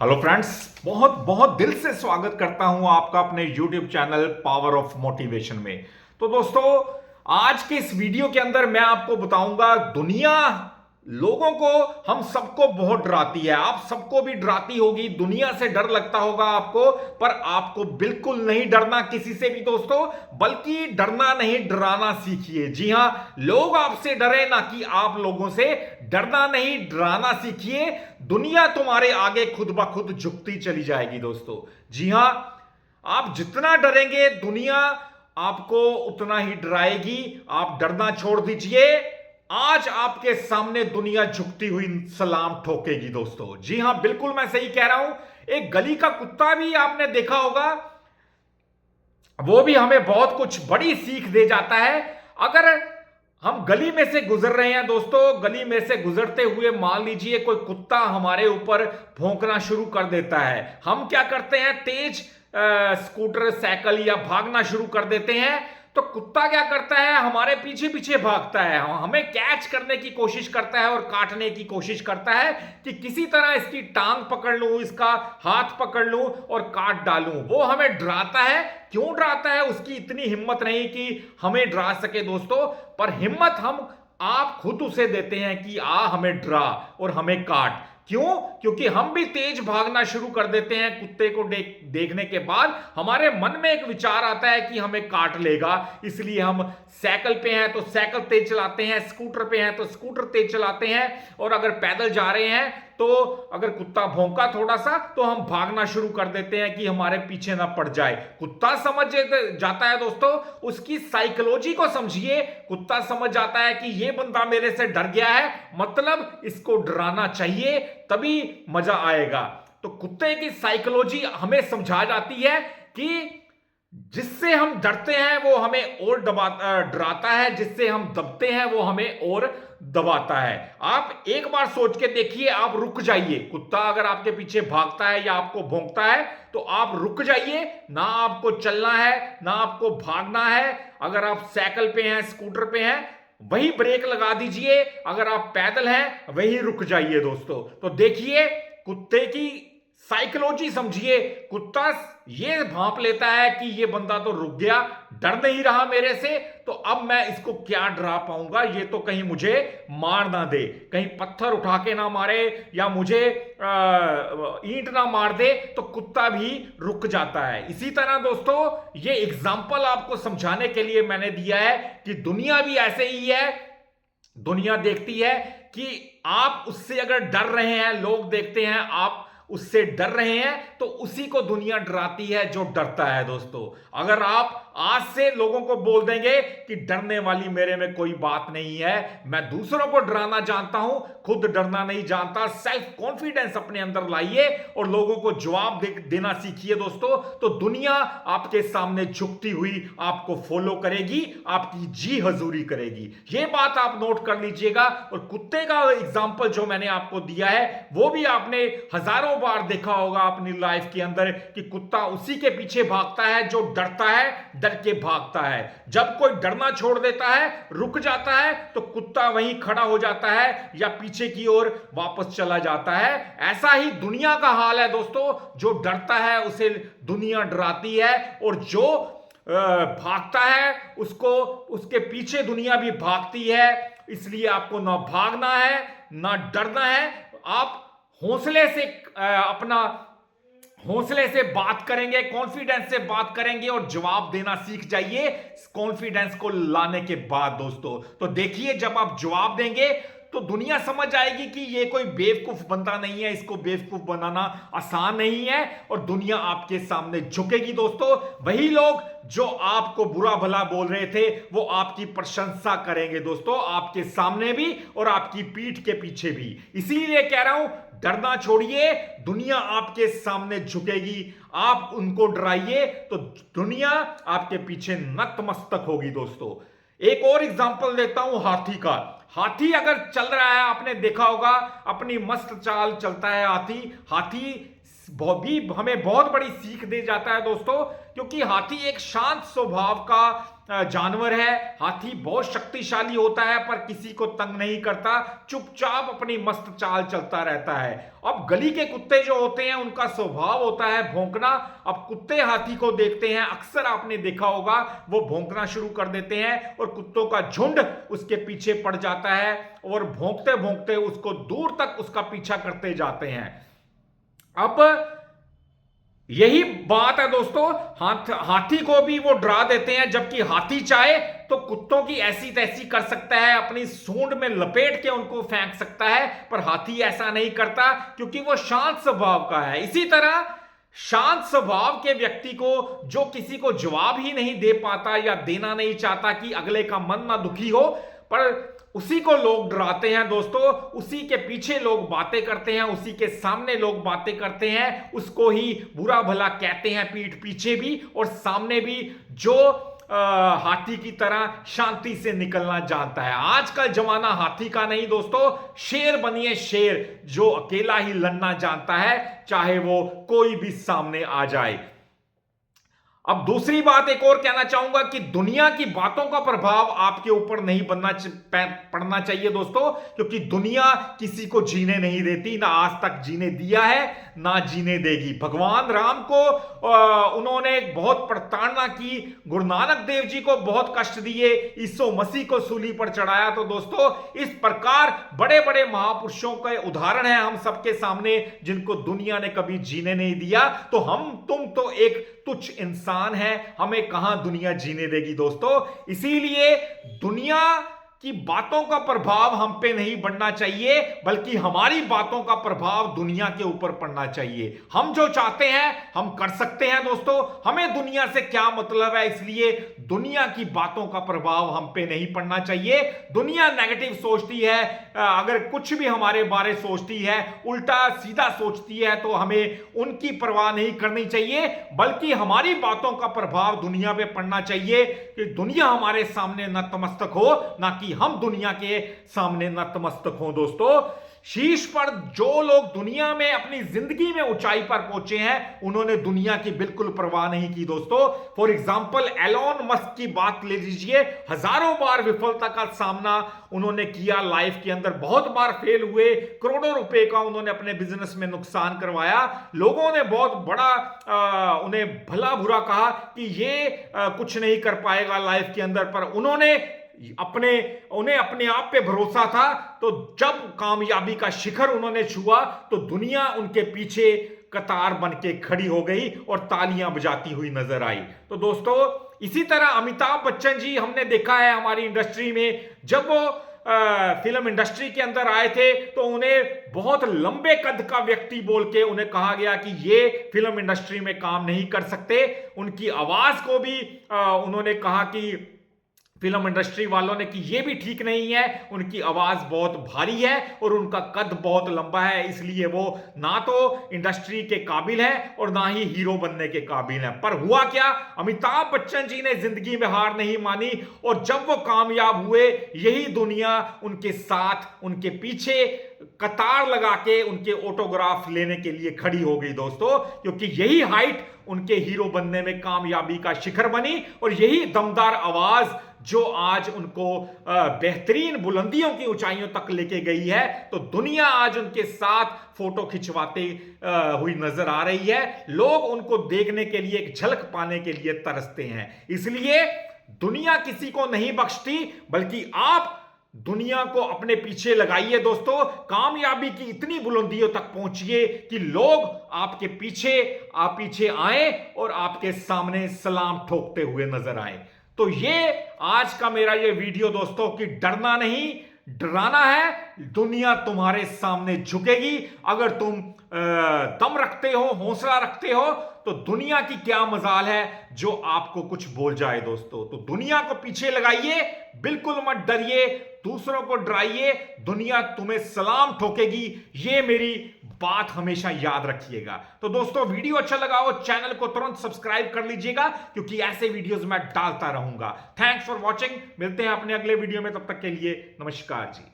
Hello friends, बहुत बहुत दिल से स्वागत करता हूं आपका अपने YouTube channel power of motivation में। तो दोस्तों, आज के इस वीडियो के अंदर मैं आपको बताऊंगा दुनिया लोगों को, हम सबको बहुत डराती है। आप सबको भी डराती होगी, दुनिया से डर लगता होगा आपको, पर आपको बिल्कुल नहीं डरना किसी से भी दोस्तों, बल्कि डरना नहीं डराना सीखिए। जी हां, लोग आपसे डरे ना कि आप लोगों से डरना नहीं डराना सीखिए। दुनिया तुम्हारे आगे खुद ब खुद झुकती चली जाएगी दोस्तों। जी हां, आप जितना डरेंगे दुनिया आपको उतना ही डराएगी। आप डरना छोड़ दीजिए। आज आपके सामने दुनिया झुकती हुई सलाम ठोकेगी दोस्तों। जी हां, बिल्कुल मैं सही कह रहा हूं। एक गली का कुत्ता भी आपने देखा होगा, वो भी हमें बहुत कुछ बड़ी सीख दे जाता है। अगर हम गली में से गुजर रहे हैं दोस्तों, गली में से गुजरते हुए मान लीजिए कोई कुत्ता हमारे ऊपर भौंकना शुरू कर देता है, हम क्या करते हैं, तेज स्कूटर साइकिल या भागना शुरू कर देते हैं। तो कुत्ता क्या करता है, हमारे पीछे पीछे भागता है, हमें कैच करने की कोशिश करता है और काटने की कोशिश करता है कि किसी तरह इसकी टांग पकड़ लूं, इसका हाथ पकड़ लूं और काट डालूं। वो हमें डराता है। क्यों डराता है? उसकी इतनी हिम्मत नहीं कि हमें डरा सके दोस्तों, पर हिम्मत हम आप खुद उसे देते हैं कि आ हमें डरा और हमें काट। क्यों? क्योंकि हम भी तेज भागना शुरू कर देते हैं। कुत्ते को देखने के बाद हमारे मन में एक विचार आता है कि हमें काट लेगा, इसलिए हम साइकिल पे हैं तो साइकिल तेज चलाते हैं, स्कूटर पे हैं तो स्कूटर तेज चलाते हैं, और अगर पैदल जा रहे हैं तो अगर कुत्ता भौंका थोड़ा सा तो हम भागना शुरू कर देते हैं कि हमारे पीछे ना पड़ जाए। कुत्ता समझ जाता है दोस्तों, उसकी साइकोलॉजी को समझिए। कुत्ता समझ जाता है कि ये बंदा मेरे से डर गया है, मतलब इसको डराना चाहिए, तभी मजा आएगा। तो कुत्ते की साइकोलॉजी हमें समझा जाती है कि जिससे हम डरते हैं वो हमें और डराता है, जिससे हम दबते हैं वो हमें और दबाता है। आप एक बार सोच के देखिए, आप रुक जाइए। कुत्ता अगर आपके पीछे भागता है या आपको भौंकता है तो आप रुक जाइए। ना आपको चलना है ना आपको भागना है। अगर आप साइकिल पे हैं, स्कूटर पे हैं, वही ब्रेक लगा दीजिए। अगर आप पैदल हैं वही रुक जाइए दोस्तों। तो देखिए, कुत्ते की साइकोलॉजी समझिए। कुत्ता ये भांप लेता है कि ये बंदा तो रुक गया, डर नहीं रहा मेरे से, तो अब मैं इसको क्या डरा पाऊंगा, ये तो कहीं मुझे मार ना दे, कहीं पत्थर उठा के ना मारे या मुझे ईंट ना मार दे, तो कुत्ता भी रुक जाता है। इसी तरह दोस्तों, ये एग्जाम्पल आपको समझाने के लिए मैंने दिया है कि दुनिया भी ऐसे ही है। दुनिया देखती है कि आप उससे अगर डर रहे हैं, लोग देखते हैं आप उससे डर रहे हैं, तो उसी को दुनिया डराती है जो डरता है दोस्तों। अगर आप आज से लोगों को बोल देंगे कि डरने वाली मेरे में कोई बात नहीं है, मैं दूसरों को डराना जानता हूं, खुद डरना नहीं जानता, सेल्फ कॉन्फिडेंस अपने अंदर लाइए और लोगों को जवाब देना सीखिए दोस्तों, तो दुनिया आपके सामने झुकती हुई आपको फॉलो करेगी, आपकी जी हजूरी करेगी। ये बात आप नोट कर लीजिएगा। और कुत्ते का एग्जाम्पल जो मैंने आपको दिया है, वो भी आपने हजारों बार देखा होगा अपनी लाइफ के अंदर कि कुत्ता उसी के पीछे भागता है जो डरता है, डर के भागता है। जब कोई डरना छोड़ देता है, रुक जाता है, तो कुत्ता वहीं खड़ा हो जाता है या पीछे की ओर वापस चला जाता है। ऐसा ही दुनिया का हाल है दोस्तों। जो डरता है उसे दुनिया डराती है, और जो भागता है उसको उसके पीछे दुनिया भी भागती है। इसलिए आपको ना भागना है ना डरना है। आप हौसले से अपना हौसले से बात करेंगे, कॉन्फिडेंस से बात करेंगे और जवाब देना सीख जाइए कॉन्फिडेंस को लाने के बाद दोस्तों। तो देखिए, जब आप जवाब देंगे तो दुनिया समझ जाएगी कि ये कोई बेवकूफ बंदा नहीं है, इसको बेवकूफ बनाना आसान नहीं है, और दुनिया आपके सामने झुकेगी दोस्तों। वही लोग जो आपको बुरा भला बोल रहे थे वो आपकी प्रशंसा करेंगे दोस्तों, आपके सामने भी और आपकी पीठ के पीछे भी। इसीलिए कह रहा हूं, डरना छोड़िए, दुनिया आपके सामने झुकेगी। आप उनको डराइए तो दुनिया आपके पीछे नतमस्तक होगी दोस्तों। एक और एग्जांपल देता हूं हाथी का। हाथी अगर चल रहा है, आपने देखा होगा, अपनी मस्त चाल चलता है हाथी। हाथी भी हमें बहुत बड़ी सीख दे जाता है दोस्तों, क्योंकि हाथी एक शांत स्वभाव का जानवर है। हाथी बहुत शक्तिशाली होता है पर किसी को तंग नहीं करता, चुपचाप अपनी मस्त चाल चलता रहता है। अब गली के कुत्ते जो होते हैं उनका स्वभाव होता है भौंकना। अब कुत्ते हाथी को देखते हैं, अक्सर आपने देखा होगा, वो भौंकना शुरू कर देते हैं और कुत्तों का झुंड उसके पीछे पड़ जाता है और भौंकते भौंकते उसको दूर तक उसका पीछा करते जाते हैं। अब यही बात है दोस्तों, हाथी को भी वो डरा देते हैं, जबकि हाथी चाहे तो कुत्तों की ऐसी तैसी कर सकता है, अपनी सूंड में लपेट के उनको फेंक सकता है, पर हाथी ऐसा नहीं करता क्योंकि वो शांत स्वभाव का है। इसी तरह शांत स्वभाव के व्यक्ति को, जो किसी को जवाब ही नहीं दे पाता या देना नहीं चाहता कि अगले का मन ना दुखी हो, पर उसी को लोग डराते हैं दोस्तों, उसी के पीछे लोग बातें करते हैं, उसी के सामने लोग बातें करते हैं, उसको ही बुरा भला कहते हैं पीठ पीछे भी और सामने भी, जो हाथी की तरह शांति से निकलना जानता है। आज का जमाना हाथी का नहीं दोस्तों, शेर बनिए शेर, जो अकेला ही लड़ना जानता है, चाहे वो कोई भी सामने आ जाए। अब दूसरी बात एक और कहना चाहूंगा कि दुनिया की बातों का प्रभाव आपके ऊपर नहीं पड़ना चाहिए दोस्तों, क्योंकि दुनिया किसी को जीने नहीं देती, ना आज तक जीने दिया है ना जीने देगी। भगवान राम को उन्होंने बहुत प्रताड़ना की, गुरु नानक देव जी को बहुत कष्ट दिए, ईसो मसीह को सूली पर चढ़ाया। तो दोस्तों इस प्रकार बड़े बड़े महापुरुषों के उदाहरण है हम सबके सामने, जिनको दुनिया ने कभी जीने नहीं दिया। तो हम तुम तो एक तुच्छ इंसान है, हमें कहां दुनिया जीने देगी दोस्तों। इसीलिए दुनिया की बातों का प्रभाव हम पे नहीं पड़ना चाहिए, बल्कि हमारी बातों का प्रभाव दुनिया के ऊपर पड़ना चाहिए। हम जो चाहते हैं हम कर सकते हैं दोस्तों, हमें दुनिया से क्या मतलब है, इसलिए दुनिया की बातों का प्रभाव हम पे नहीं पड़ना चाहिए। दुनिया नेगेटिव सोचती है, अगर कुछ भी हमारे बारे सोचती है, उल्टा सीधा सोचती है, तो हमें उनकी परवाह नहीं करनी चाहिए, बल्कि हमारी बातों का प्रभाव दुनिया पे पड़ना चाहिए कि दुनिया हमारे सामने नतमस्तक हो, ना कि हम दुनिया के सामने नतमस्तक हों दोस्तों। शीर्ष पर जो लोग दुनिया में अपनी जिंदगी में ऊंचाई पर पहुंचे हैं, उन्होंने दुनिया की बिल्कुल परवाह नहीं की दोस्तों। फॉर एग्जांपल एलोन मस्क की बात ले लीजिए, हजारों बार विफलता का सामना उन्होंने किया लाइफ के अंदर, बहुत बार फेल हुए, करोड़ों रुपए का उन्होंने अपने बिजनेस में नुकसान करवाया। लोगों ने बहुत बड़ा उन्हें भला बुरा कहा कि ये कुछ नहीं कर पाएगा लाइफ के अंदर, पर उन्हें अपने आप पे भरोसा था। तो जब कामयाबी का शिखर उन्होंने छुआ तो दुनिया उनके पीछे कतार बन के खड़ी हो गई और तालियां बजाती हुई नजर आई। तो दोस्तों इसी तरह अमिताभ बच्चन जी हमने देखा है हमारी इंडस्ट्री में, जब वो फिल्म इंडस्ट्री के अंदर आए थे तो उन्हें बहुत लंबे कद का व्यक्ति बोल के उन्हें कहा गया कि ये फिल्म इंडस्ट्री में काम नहीं कर सकते। उनकी आवाज को भी उन्होंने कहा कि फिल्म इंडस्ट्री वालों ने कि ये भी ठीक नहीं है, उनकी आवाज बहुत भारी है और उनका कद बहुत लंबा है, इसलिए वो ना तो इंडस्ट्री के काबिल है और ना ही हीरो बनने के काबिल है। पर हुआ क्या, अमिताभ बच्चन जी ने जिंदगी में हार नहीं मानी और जब वो कामयाब हुए, यही दुनिया उनके साथ, उनके पीछे कतार लगा के उनके ऑटोग्राफ लेने के लिए खड़ी हो गई दोस्तों, क्योंकि यही हाइट उनके हीरो बनने में कामयाबी का शिखर बनी और यही दमदार आवाज जो आज उनको बेहतरीन बुलंदियों की ऊंचाइयों तक लेके गई है। तो दुनिया आज उनके साथ फोटो खिंचवाते हुई नजर आ रही है, लोग उनको देखने के लिए, एक झलक पाने के लिए तरसते हैं। इसलिए दुनिया किसी को नहीं बख्शती, बल्कि आप दुनिया को अपने पीछे लगाइए दोस्तों, कामयाबी की इतनी बुलंदियों तक पहुंचिए कि लोग आपके पीछे आए और आपके सामने सलाम ठोकते हुए नजर आए। तो ये आज का मेरा ये वीडियो दोस्तों कि डरना नहीं, डराना है। दुनिया तुम्हारे सामने झुकेगी अगर तुम दम रखते हो, हौसला रखते हो। तो दुनिया की क्या मजाल है जो आपको कुछ बोल जाए दोस्तों। तो दुनिया को पीछे लगाइए, बिल्कुल मत डरिए, दूसरों को डराइए, दुनिया तुम्हें सलाम ठोकेगी। ये मेरी बात हमेशा याद रखिएगा। तो दोस्तों वीडियो अच्छा लगा हो चैनल को तुरंत सब्सक्राइब कर लीजिएगा, क्योंकि ऐसे वीडियोस मैं डालता रहूंगा। थैंक्स फॉर वॉचिंग, मिलते हैं अपने अगले वीडियो में, तब तक के लिए नमस्कार जी।